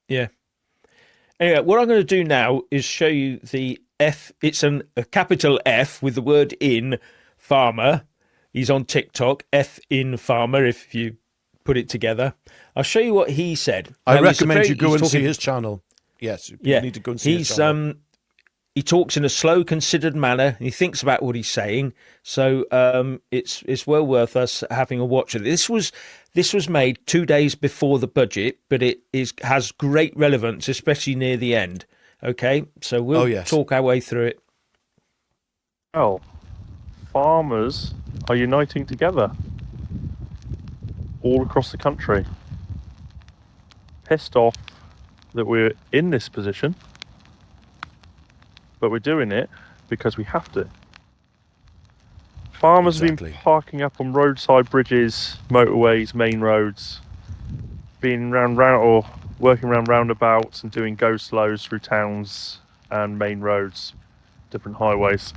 Yeah. Anyway, what I'm going to do now is show you the F. It's a capital F with the word in farmer. He's on TikTok, F in farmer, if you put it together. I'll show you what he said. I Now, recommend you go he's and see talking, his channel. Yes, you yeah, need to go and see his he's channel. he talks in a slow, considered manner. And he thinks about what he's saying, so it's well worth us having a watch of it. This was made 2 days before the budget, but has great relevance, especially near the end. Okay, so Oh, we'll yes. talk our way through it. Well, farmers are uniting together all across the country. Pissed off that we're in this position, but we're doing it because we have to. Farmers have Exactly. been parking up on roadside bridges, motorways, main roads, being round or working around roundabouts and doing go slows through towns and main roads, different highways.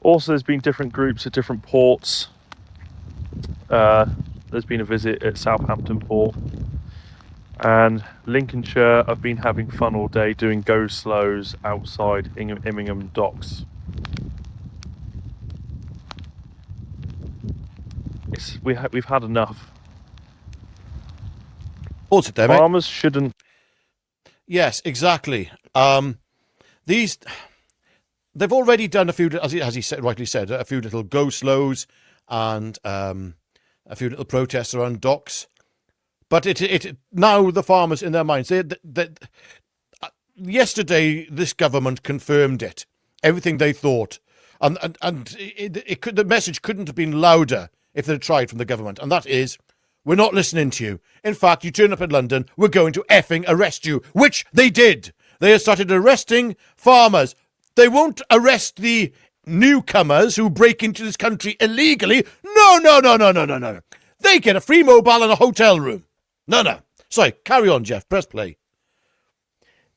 Also, there's been different groups at different ports. There's been a visit at Southampton Port, and Lincolnshire have been having fun all day doing go slows outside Immingham docks. We've had enough. Hold it there, mate. Farmers shouldn't. Yes, exactly. They've already done a few, as he said, rightly said, a few little go slows and a few little protests around docks. But it now the farmers in their minds. Yesterday, this government confirmed it. Everything they thought, and the message couldn't have been louder if they'd tried from the government, and that is, we're not listening to you. In fact, you turn up in London, we're going to effing arrest you, which they did. They have started arresting farmers. They won't arrest the newcomers who break into this country illegally. No, no, no, no, no, no, no. They get a free mobile and a hotel room. No, no. Sorry, carry on, Jeff. Press play.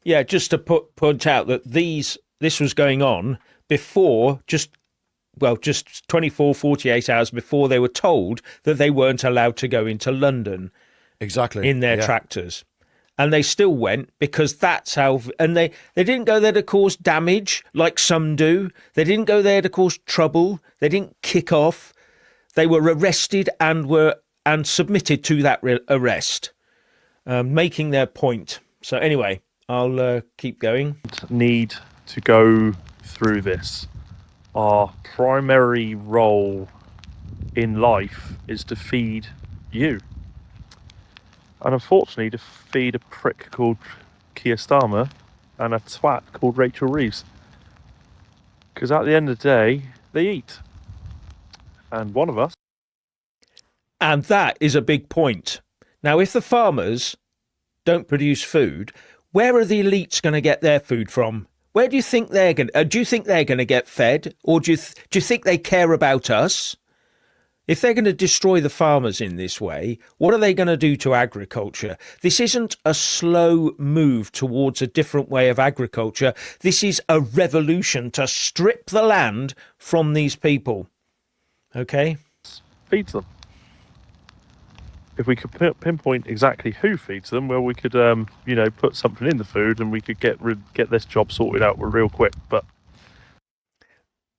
Yeah, just to point out that this was going on before, just 24, 48 hours before they were told that they weren't allowed to go into London Exactly. in their tractors. And they still went because that's how, and they didn't go there to cause damage like some do. They didn't go there to cause trouble. They didn't kick off. They were arrested and submitted to that arrest, making their point. So anyway, I'll keep going. Need to go through this. Our primary role in life is to feed you. And unfortunately, to feed a prick called Keir Starmer and a twat called Rachel Reeves. Because at the end of the day, they eat. And one of us. And that is a big point. Now, if the farmers don't produce food, where are the elites going to get their food from? Where do you think they're going? Do you think they're going to get fed, or do you think they care about us? If they're going to destroy the farmers in this way, what are they going to do to agriculture? This isn't a slow move towards a different way of agriculture. This is a revolution to strip the land from these people. Okay? Feeds them. If we could pinpoint exactly who feeds them, well, we could, put something in the food, and we could get this job sorted out real quick. But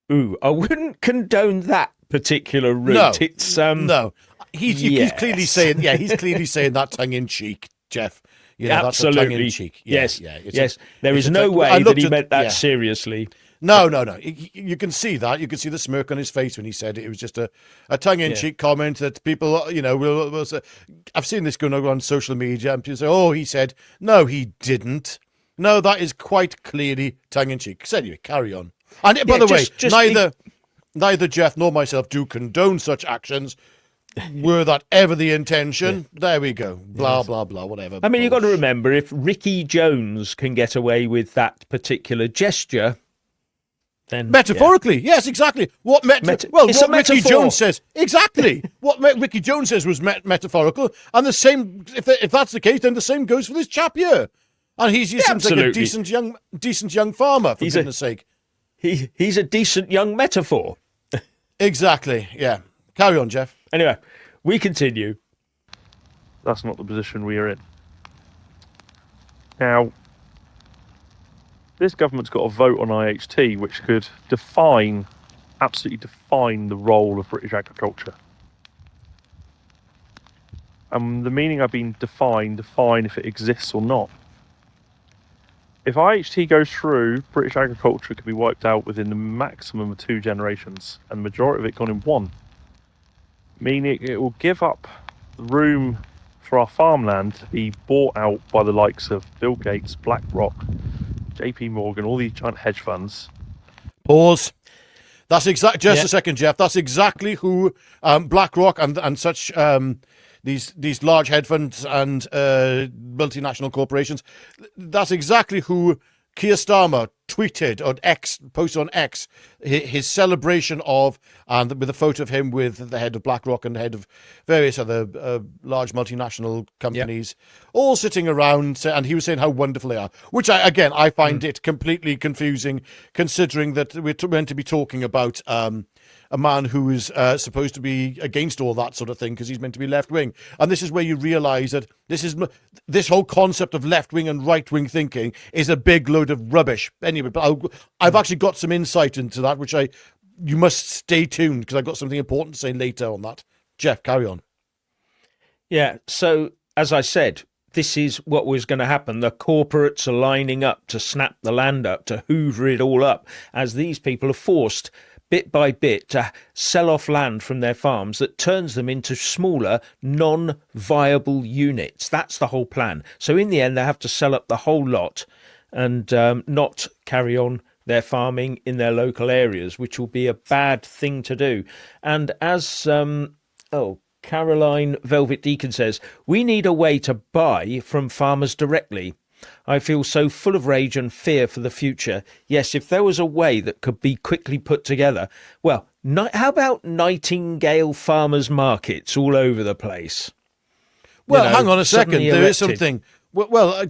I wouldn't condone that particular route. No, It's no. He's clearly saying, he's clearly saying that tongue in cheek, Jeff. Absolutely. That's tongue in cheek. Yes. Yes. There is no way that he meant that seriously. No. You can see that. You can see the smirk on his face when he said it. It was just a tongue-in-cheek comment that people, will say. I've seen this going on social media, and people say, "Oh, he said." No, he didn't. No, that is quite clearly tongue-in-cheek. So anyway, carry on. And by the way, neither Jeff nor myself do condone such actions. Were that ever the intention? Yeah. There we go. Blah, blah, blah, whatever. I mean, you've got to remember, if Ricky Jones can get away with that particular gesture, then metaphorically, yes, exactly. What Ricky Jones says, exactly. What Ricky Jones says was metaphorical, and the same. If that's the case, then the same goes for this chap here. And he seems like a decent young farmer, for goodness' sake. He's a decent young metaphor. Exactly. Yeah. Carry on, Jeff. Anyway, we continue. That's not the position we are in. Now, this government's got a vote on IHT, which could absolutely define the role of British agriculture. And the meaning I've been define if it exists or not. If IHT goes through, British agriculture could be wiped out within the maximum of 2 generations, and the majority of it gone in 1. Meaning it will give up room for our farmland to be bought out by the likes of Bill Gates, BlackRock, JP Morgan, all these giant hedge funds. Pause. That's just a second, Jeff. That's exactly who BlackRock and such these large hedge funds and multinational corporations. That's exactly who Keir Starmer tweeted on posted on X, his celebration of, and with a photo of him with the head of BlackRock and the head of various other large multinational companies, all sitting around, and he was saying how wonderful they are, which I find it completely confusing, considering that we're meant to be talking about a man who is supposed to be against all that sort of thing because he's meant to be left-wing. And this is where you realise that this whole concept of left-wing and right-wing thinking is a big load of rubbish. Anyway, but I've actually got some insight into that, which you must stay tuned because I've got something important to say later on that. Jeff, carry on. Yeah, so as I said, this is what was going to happen. The corporates are lining up to snap the land up, to hoover it all up, as these people are forced bit by bit to sell off land from their farms that turns them into smaller, non-viable units. That's the whole plan. So in the end, they have to sell up the whole lot and not carry on their farming in their local areas, which will be a bad thing to do. And as Caroline Velvet Deacon says, we need a way to buy from farmers directly. I feel so full of rage and fear for the future. Yes, if there was a way that could be quickly put together. Well, how about Nightingale farmers markets all over the place? Well, hang on a second. There is something. Well,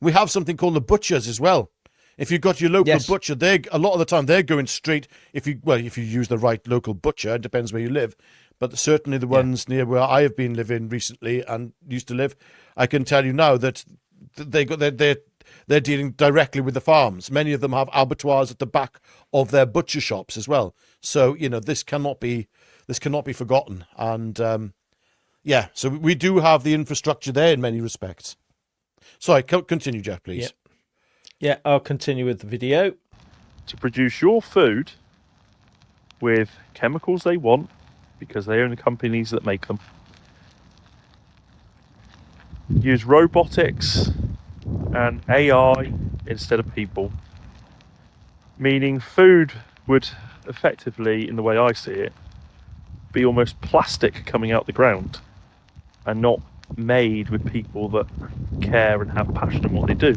we have something called the butchers as well. If you've got your local butcher, a lot of the time they're going straight. If you use the right local butcher, it depends where you live. But certainly the ones near where I have been living recently and used to live, I can tell you now that they're dealing directly with the farms. Many of them have abattoirs at the back of their butcher shops as well. So this cannot be forgotten. And so we do have the infrastructure there in many respects. Sorry, continue, Jeff, please. Yeah, I'll continue with the video. To produce your food with chemicals they want, because they own the companies that make them. Use robotics and AI instead of people. Meaning food would effectively, in the way I see it, be almost plastic coming out the ground and not made with people that care and have passion in what they do.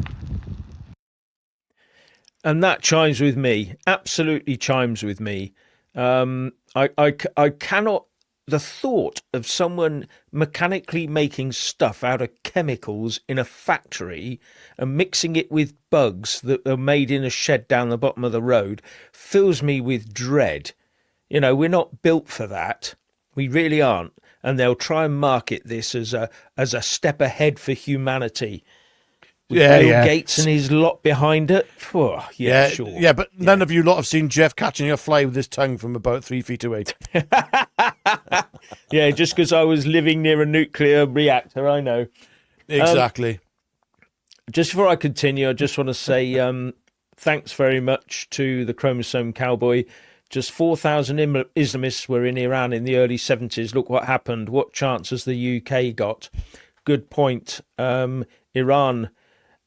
And that chimes with me, absolutely chimes with me. I cannot, the thought of someone mechanically making stuff out of chemicals in a factory and mixing it with bugs that are made in a shed down the bottom of the road fills me with dread. We're not built for that. We really aren't. And they'll try and market this as a step ahead for humanity. With Bill Gates and his lot behind it. Oh, sure. Yeah, but none of you lot have seen Jeff catching a fly with his tongue from about 3 feet away. Yeah, just because I was living near a nuclear reactor, I know. Exactly. Just before I continue, I just want to say thanks very much to the Chromosome Cowboy. Just 4,000 Islamists were in Iran in the early 70s. Look what happened. What chance has the UK got? Good point. Iran...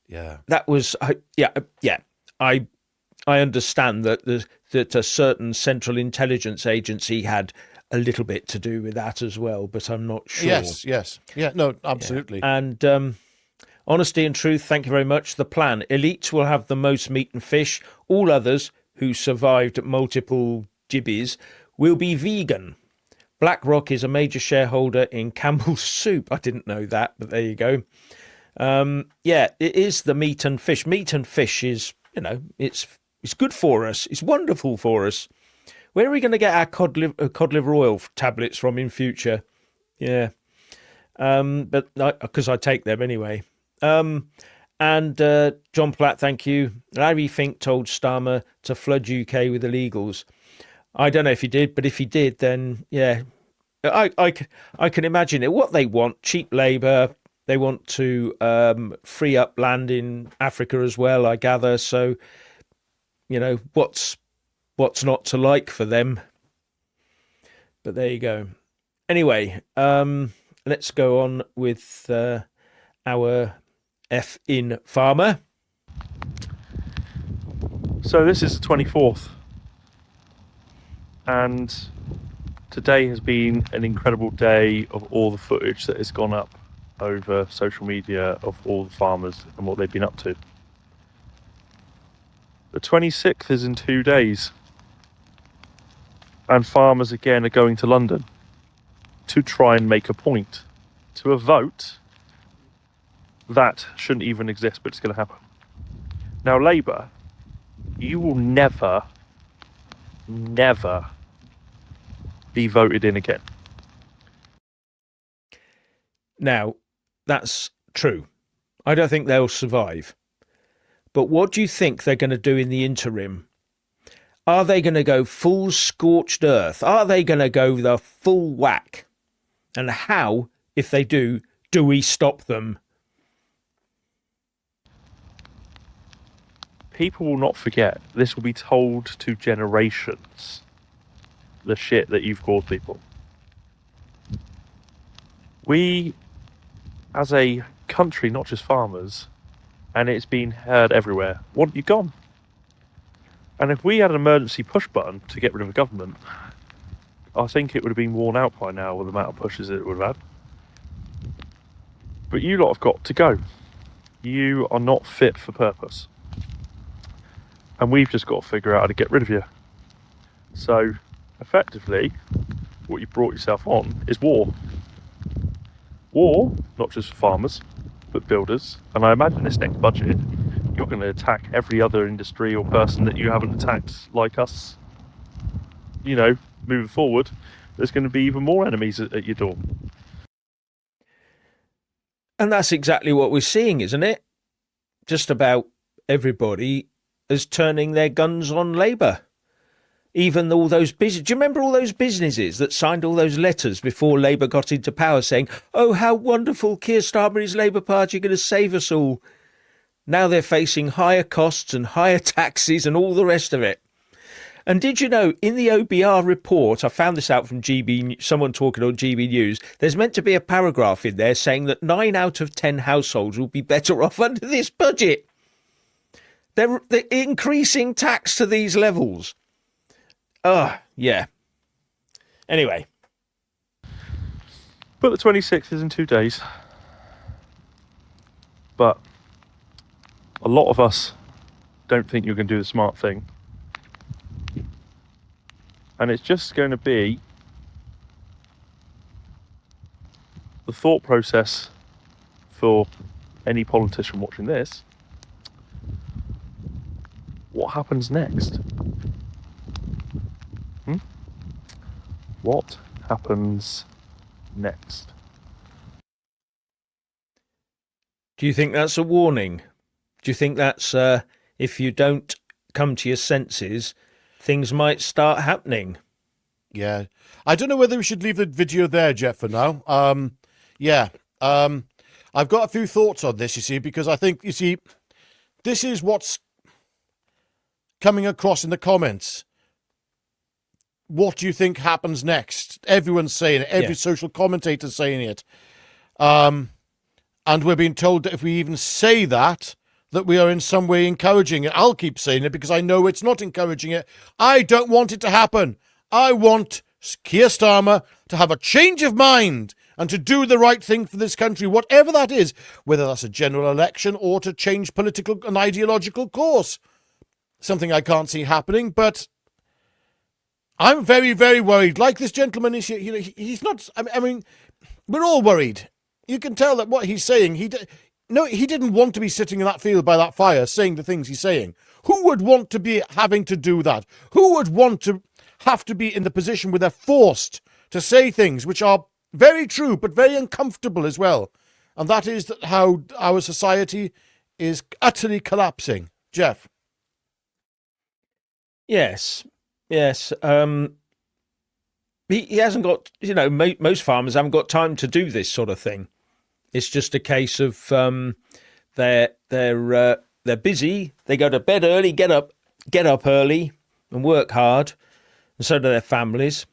Yeah, that was I understand that a certain Central Intelligence Agency had a little bit to do with that as well, but I'm not sure. Yes, no, absolutely. Yeah. And honesty and truth. Thank you very much. The plan: elites will have the most meat and fish. All others who survived multiple jibbies will be vegan. BlackRock is a major shareholder in Campbell's Soup. I didn't know that, but there you go. It is the meat and fish. Meat and fish is, it's good for us. It's wonderful for us. Where are we going to get our cod liver oil tablets from in future? Yeah. But because I take them anyway. And John Platt, thank you. Larry Fink told Starmer to flood UK with illegals. I don't know if he did, but if he did, then yeah, I can imagine it. What they want, cheap labour. They want to free up land in Africa as well, I gather. So, you know, what's not to like for them? But there you go. Anyway, let's go on with our F in farmer. So this is the 24th, and today has been an incredible day of all the footage that has gone up over social media of all the farmers and what they've been up to. The 26th is in 2 days, and farmers again are going to London to try and make a point to a vote that shouldn't even exist, but it's going to happen. Now, Labour, you will never be voted in again. Now, that's true. I don't think they'll survive. But what do you think they're going to do in the interim? Are they going to go full scorched earth? Are they going to go the full whack? And how, if they do we stop them? People will not forget. This will be told to generations. The shit that you've caused people. We, as a country, not just farmers, and it's been heard everywhere, want you gone. And if we had an emergency push button to get rid of a government, I think it would have been worn out by now with the amount of pushes it would have had. But you lot have got to go. You are not fit for purpose. And we've just got to figure out how to get rid of you. So, effectively, what you brought yourself on is war. War, not just for farmers, but builders. And I imagine this next budget, you're going to attack every other industry or person that you haven't attacked like us. You know, moving forward, there's going to be even more enemies at your door. And that's exactly what we're seeing, isn't it? Just about everybody is turning their guns on Labour. Even all those businesses. Do you remember all those businesses that signed all those letters before Labour got into power saying, oh, how wonderful, Keir Starmer and his Labour Party are going to save us all. Now they're facing higher costs and higher taxes and all the rest of it. And did you know, in the OBR report, I found this out from someone talking on GB News, there's meant to be a paragraph in there saying that 9 out of 10 households will be better off under this budget. They're increasing tax to these levels. Yeah. Anyway. But the 26th is in 2 days. But a lot of us don't think you're going to do the smart thing. And it's just going to be the thought process for any politician watching this. What happens next? What happens next? Do you think that's a warning? Do you think that's if you don't come to your senses, things might start happening? Yeah. I don't know whether we should leave the video there, Jeff, for now. I've got a few thoughts on this, you see, because I think, this is what's coming across in the comments. What do you think happens next? Everyone's saying it. Every social commentator's saying it. And we're being told that if we even say that we are in some way encouraging it. I'll keep saying it because I know it's not encouraging it. I don't want it to happen. I want Keir Starmer to have a change of mind and to do the right thing for this country, whatever that is, whether that's a general election or to change political and ideological course. Something I can't see happening, but I'm very, very worried. Like this gentleman is, he's not, I mean, we're all worried. You can tell that what he's saying, he didn't want to be sitting in that field by that fire saying the things he's saying. Who would want to be having to do that? Who would want to have to be in the position where they're forced to say things which are very true, but very uncomfortable as well? And that is how our society is utterly collapsing. Jeff? Yes, yes. He hasn't got, most farmers haven't got time to do this sort of thing. It's just a case of they're busy. They go to bed early, get up early, and work hard, and so do their families.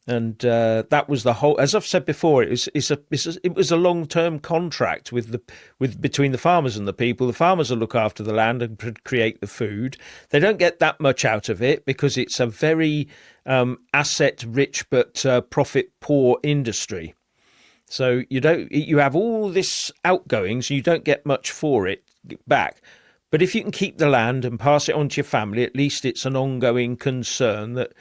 And that was the whole. As I've said before, it was a long-term contract between the farmers and the people. The farmers will look after the land and create the food. They don't get that much out of it because it's a very asset-rich but profit-poor industry. So you have all this outgoings, you don't get much for it back. But if you can keep the land and pass it on to your family, at least it's an ongoing concern that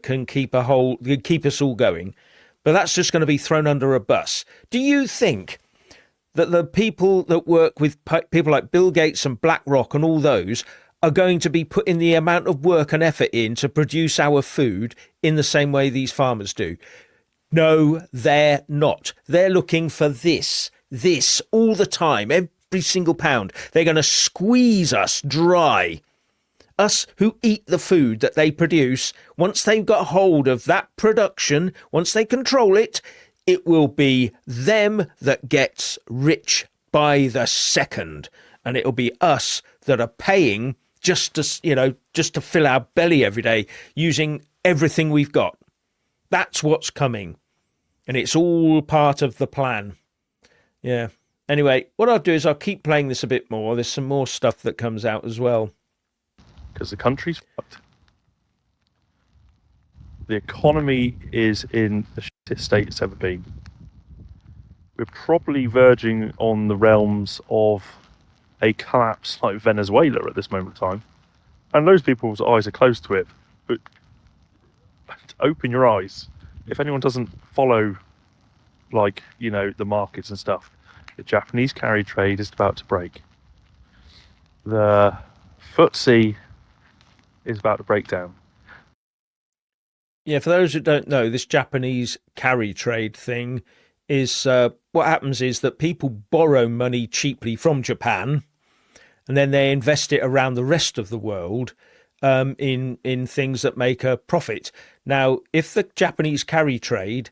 can keep us all going. But that's just going to be thrown under a bus. Do you think that the people that work with people like Bill Gates and BlackRock and all those are going to be putting the amount of work and effort in to produce our food in the same way these farmers do? No, they're not. They're looking for this all the time, every single pound. They're going to squeeze us dry. Us who eat the food that they produce, once they've got hold of that production, once they control it, it will be them that gets rich by the second. And it'll be us that are paying just to fill our belly every day using everything we've got. That's what's coming. And it's all part of the plan. Yeah. Anyway, what I'll do is I'll keep playing this a bit more. There's some more stuff that comes out as well. Because the country's fucked. The economy is in the shittest state it's ever been. We're probably verging on the realms of a collapse like Venezuela at this moment in time. And those people's eyes are closed to it. But open your eyes. If anyone doesn't follow, the markets and stuff, the Japanese carry trade is about to break. The FTSE is about to break down. Yeah, for those who don't know, this Japanese carry trade thing is what happens is that people borrow money cheaply from Japan and then they invest it around the rest of the world in things that make a profit. Now, if the Japanese carry trade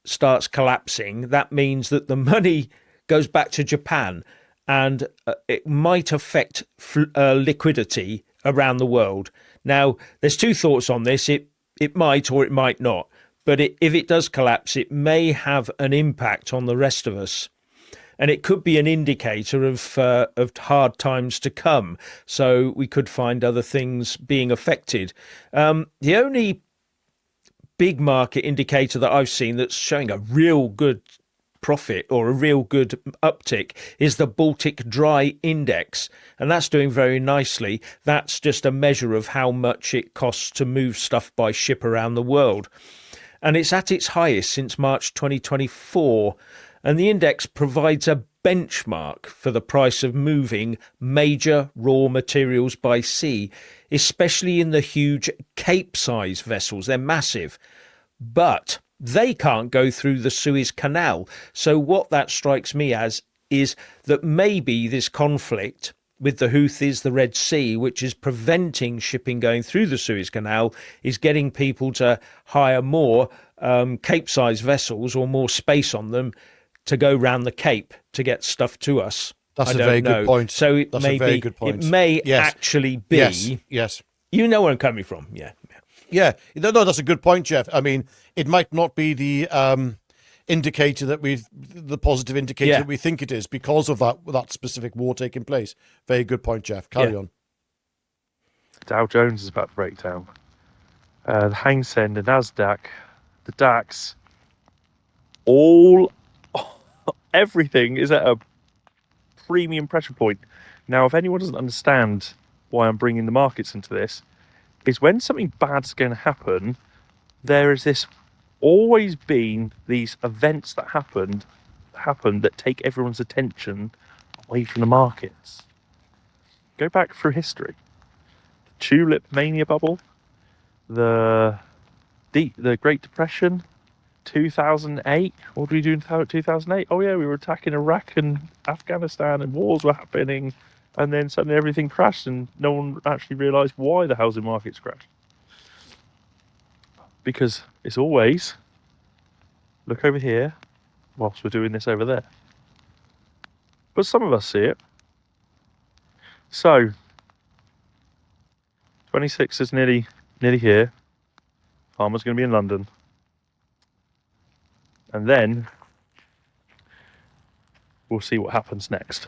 starts collapsing, that means that the money goes back to Japan and it might affect liquidity around the world. Now, there's two thoughts on this. It might or it might not. But if it does collapse, it may have an impact on the rest of us. And it could be an indicator of hard times to come. So we could find other things being affected. The only big market indicator that I've seen that's showing a real good profit or a real good uptick is the Baltic Dry Index, and that's doing very nicely. That's just a measure of how much it costs to move stuff by ship around the world, and it's at its highest since March 2024, and the index provides a benchmark for the price of moving major raw materials by sea, especially in the huge Cape-size vessels. They're massive, but they can't go through the Suez Canal. So what that strikes me as is that maybe this conflict with the Houthis, the Red Sea, which is preventing shipping going through the Suez Canal, is getting people to hire more Cape-sized vessels or more space on them to go round the Cape to get stuff to us. That's a very good point. So it may actually be. Yes. You know where I'm coming from. Yeah. Yeah, no, that's a good point, Jeff. I mean, it might not be the indicator the positive indicator that we think it is because of that specific war taking place. Very good point, Jeff. Carry on. Dow Jones is about to break down. The Hang Seng, the Nasdaq, the DAX, everything is at a premium pressure point. Now, if anyone doesn't understand why I'm bringing the markets into this, is when something bad's going to happen, there is always been these events that happen that take everyone's attention away from the markets. Go back through history. The tulip mania bubble, the Great Depression, 2008. What did we do in 2008? Oh yeah, we were attacking Iraq and Afghanistan, and wars were happening, and then suddenly everything crashed, and no one actually realised why the housing market's crashed. Because it's always look over here, whilst we're doing this over there. But some of us see it. So 26 is nearly here. Farmer's going to be in London. And then we'll see what happens next.